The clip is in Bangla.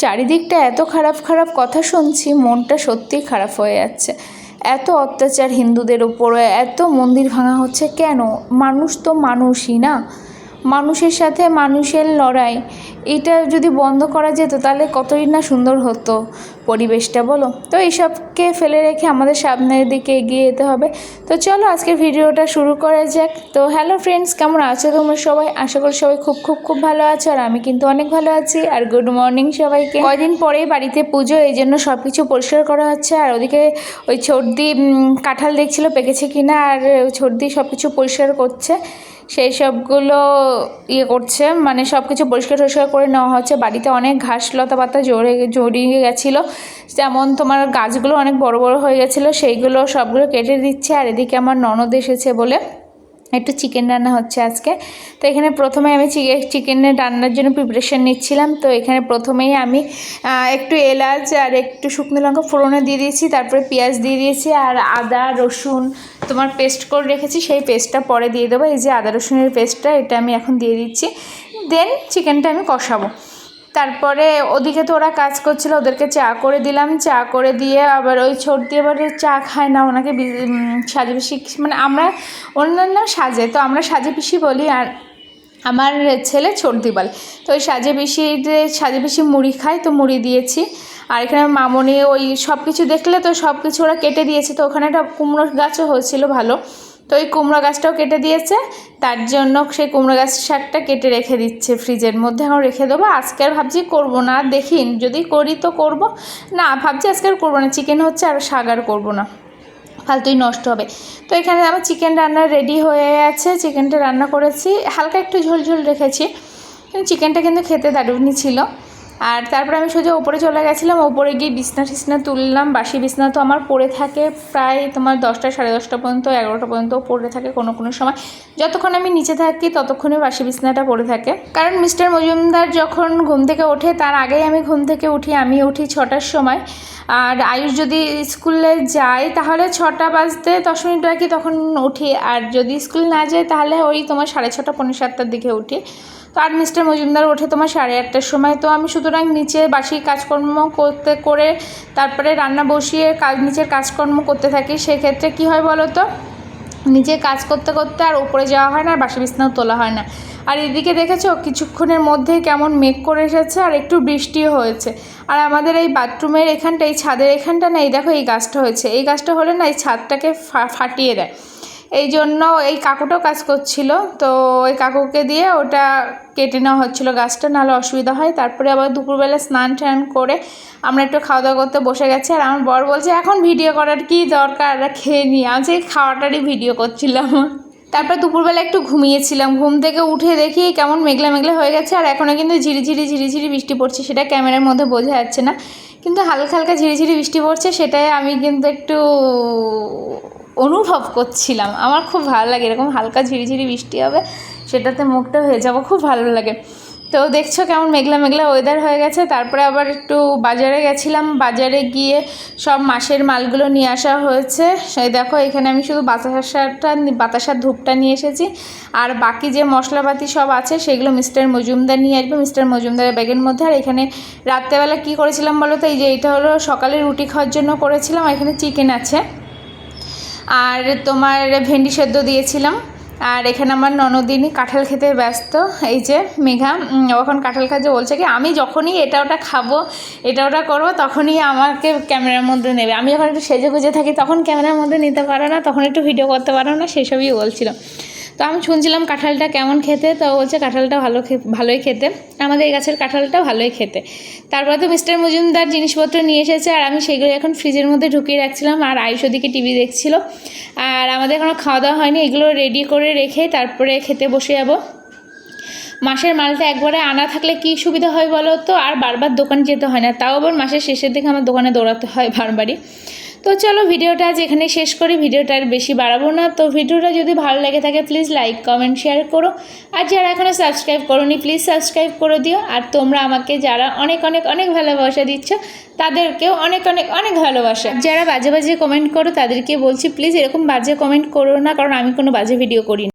চারিদিকটা এত খারাপ খারাপ কথা শুনছি, মনটা সত্যিই খারাপ হয়ে যাচ্ছে। এত অত্যাচার হিন্দুদের উপরে, এত মন্দির ভাঙা হচ্ছে কেন? মানুষ তো মানুষই না, মানুষের সাথে মানুষের লড়াই। এটা যদি বন্ধ করা যেত তাহলে কতই না সুন্দর হতো পরিবেশটা, বলো? তো এইসবকে ফেলে রেখে আমাদের সামনের দিকে এগিয়ে যেতে হবে। তো চলো আজকের ভিডিওটা শুরু করা যাক। তো হ্যালো ফ্রেন্ডস, কেমন আছো তোমরা সবাই? আশা করি সবাই খুব খুব খুব ভালো আছো, আর আমি কিন্তু অনেক ভালো আছি। আর গুড মর্নিং সবাইকে। কয়দিন পরেই বাড়িতে পুজো, এই জন্য সব কিছু পরিষ্কার করা হচ্ছে। আর ওদিকে ওই ছোটদি কাঁঠাল দেখছিল পেকেছে কিনা, আর ছোটদি সব কিছু পরিষ্কার করছে, সেই সবগুলো করছে, মানে সব কিছু পরিষ্কার করে নেওয়া হচ্ছে। বাড়িতে অনেক ঘাস লতা পাতা জড়িয়ে গেছিলো, যেমন তোমার গাছগুলো অনেক বড় বড় হয়ে গেছিলো, সেইগুলো সবগুলো কেটে দিচ্ছে। আর এদিকে আমার ননদ এসেছে বলে একটু চিকেন রান্না হচ্ছে আজকে। তো এখানে প্রথমে আমি চিকেনের রান্নার জন্য প্রিপারেশান নিচ্ছিলাম। তো এখানে প্রথমেই আমি একটু এলাচ আর একটু শুকনো লঙ্কা ফোড়নে দিয়ে দিয়েছি, তারপরে পেঁয়াজ দিয়ে দিয়েছি, আর আদা রসুন তোমার পেস্ট করে রেখেছি, সেই পেস্টটা পরে দিয়ে দেবো। এই যে আদা রসুনের পেস্টটা, এটা আমি এখন দিয়ে দিচ্ছি। দেন চিকেনটা আমি কষাবো। তারপরে ওদিকে তো ওরা কাজ করছিল, ওদেরকে চা করে দিলাম। চা করে দিয়ে আবার ওই ছোটদি আবার চা খায় না, ওনাকে সাজে পিসি, মানে আমরা অন্যান্য সাজে, তো আমরা সাজে পিসি বলি, আর আমার ছেলে ছোটদি বলে। তো ওই সাজে পিসি মুড়ি খায়, তো মুড়ি দিয়েছি। আর এখানে মামনি ওই সব কিছু দেখলে তো সব কিছু ওরা কেটে দিয়েছে। তো ওখানে একটা কুমড়ো গাছও হয়েছিল ভালো, তো ওই কুমড়ো গাছটাও কেটে দিয়েছে। তার জন্য সেই কুমড়ো গাছ শাকটা কেটে রেখে দিচ্ছে ফ্রিজের মধ্যে, এখন রেখে দেবো। আজকে আর ভাবছি করবো না, দেখি যদি করি তো করব, না ভাবছি আজকে আর করবো না। চিকেন হচ্ছে আর শাক আর করবো না, ফালতুই নষ্ট হবে। তো এখানে আমার চিকেন রান্না রেডি হয়ে আছে। চিকেনটা রান্না করেছি, হালকা একটু ঝোল ঝোল রেখেছি, কিন্তু চিকেনটা কিন্তু খেতে দারুণই ছিল। আর তারপরে আমি সোজা ওপরে চলে গেছিলাম। ওপরে গিয়ে বিছনা তুললাম। বাসি বিছনা তো আমার পড়ে থাকে প্রায় তোমার 10টা সাড়ে 10টা পর্যন্ত, 11টা পর্যন্ত পড়ে থাকে কোনো কোনো সময়। যতক্ষণ আমি নিচে থাকি ততক্ষণই বাসি বিছনাটা পড়ে থাকে, কারণ মিস্টার মজুমদার যখন ঘুম থেকে ওঠে তার আগেই আমি ঘুম থেকে উঠি। আমি উঠি 6টার সময়, আর আয়ুষ যদি স্কুলে যায় তাহলে 6টা বাজতে 10 মিনিট বাকি তখন উঠি, আর যদি স্কুল না যায় তাহলে ওই তোমার 6:30 পৌনে 7টার দিকে উঠি। তো আর মিস্টার মজুমদার ওঠে তোমার 8:30টার সময়। তো আমি সুতরাং নিচে বাসি কাজকর্ম করে তারপরে রান্না বসিয়ে নিচের কাজকর্ম করতে থাকি। সেক্ষেত্রে কী হয় বলো তো, নিচে কাজ করতে করতে আর উপরে যাওয়া হয় না, আর বাসি বিছনাও তোলা হয় না। আর এদিকে দেখেছো কিছুক্ষণের মধ্যেই কেমন মেঘ করে এসেছে, আর একটু বৃষ্টিও হয়েছে। আর আমাদের এই বাথরুমের এখানটা, এই ছাদের এখানটা না, এই দেখো এই গাছটা হয়েছে, এই গাছটা হলে না এই ছাদটাকে ফাটিয়ে দেয়। এই জন্য এই কাকুটাও কাজ করছিল, তো ওই কাকুকে দিয়ে ওটা কেটে নেওয়া হচ্ছিলো গাছটা, নাহলে অসুবিধা হয়। তারপরে আবার দুপুরবেলা স্নান টান করে আমরা একটু খাওয়া দাওয়া করতে বসে গেছি। আর আমার বর বলছে এখন ভিডিও করার কি দরকার, খেয়ে নিই। আমি সেই খাওয়াটারই ভিডিও করছিলাম। তারপর দুপুরবেলা একটু ঘুমিয়েছিলাম, ঘুম থেকে উঠে দেখি কেমন মেঘলা মেঘলা হয়ে গেছে, আর এখনও কিন্তু ঝিরিঝিরি বৃষ্টি পড়ছে। সেটা ক্যামেরার মধ্যে বোঝা যাচ্ছে না, কিন্তু হালকা হালকা ঝিরিঝিরি বৃষ্টি পড়ছে, সেটাই আমি কিন্তু একটু অনুভব করছিলাম। আমার খুব ভালো লাগে এরকম হালকা ঝিরিঝিরি বৃষ্টি হবে, সেটাতে মুখটা হয়ে যাবো, খুব ভালো লাগে। তো দেখছো কেমন মেঘলা মেঘলা ওয়েদার হয়ে গেছে। তারপরে আবার একটু বাজারে গেছিলাম, বাজারে গিয়ে সব মাসের মালগুলো নিয়ে আসা হয়েছে। সেই দেখো এখানে আমি শুধু বাতাসার ধূপটা নিয়ে এসেছি, আর বাকি যে মশলাপাতি সব আছে সেগুলো মিস্টার মজুমদার নিয়ে আসবে, মিস্টার মজুমদারের ব্যাগের মধ্যে। আর এখানে রাত্রেবেলা কি করেছিলাম বলো তো, এই যে এটা হলো সকালে রুটি খাওয়ার জন্য করেছিলাম। এখানে চিকেন আছে, আর তোমার ভেন্ডি সেদ্ধ দিয়েছিলাম। আর এখানে আমার ননদিনী কাঁঠাল খেতে ব্যস্ত, এই যে মেঘা এখন কাঁঠাল খাচ্ছে। বলছে কি আমি যখনই এটা ওটা খাবো, এটা ওটা করবো, তখনই আমাকে ক্যামেরার মধ্যে নেবে। আমি যখন একটু সেজে গুজে থাকি তখন ক্যামেরার মধ্যে নিতে পারো না, তখন একটু ভিডিও করতে পারো না, সেসবই বলছিল। তো আমি শুনছিলাম কাঁঠালটা কেমন খেতে, তো বলছে কাঁঠালটা ভালোই খেতে, আমাদের এই গাছের কাঁঠালটা ভালোই খেতে। তারপরে তো মিস্টার মজুমদার জিনিসপত্র নিয়ে এসেছে, আর আমি সেগুলো এখন ফ্রিজের মধ্যে ঢুকিয়ে রাখছিলাম। আর আয়ুষ ওদিকে টিভি দেখছিল, আর আমাদের এখনও খাওয়া দাওয়া হয়নি। এগুলো রেডি করে রেখে তারপরে খেতে বসে যাবো। মাসের মালটা একবারে আনা থাকলে কি সুবিধা হয় বলো তো, আর বারবার দোকান যেতে হয় না, তাও আবার মাসের শেষের দিকে আমার দোকানে দৌড়াতে হয় বারবারই। তো চলো ভিডিওটা আজ এখানে শেষ করি, ভিডিওটা আর বেশি বাড়াবো না। তো ভিডিওটা যদি ভালো লেগে থাকে প্লিজ লাইক কমেন্ট শেয়ার করো, আর যারা এখনও সাবস্ক্রাইব করোনি প্লিজ সাবস্ক্রাইব করে দিও। আর তোমরা আমাকে যারা অনেক অনেক অনেক ভালোবাসা দিচ্ছ তাদেরকেও অনেক অনেক অনেক ভালোবাসা। যারা বাজে বাজে কমেন্ট করো তাদেরকে বলছি প্লিজ এরকম বাজে কমেন্ট করো না, কারণ আমি কোনো বাজে ভিডিও করি না।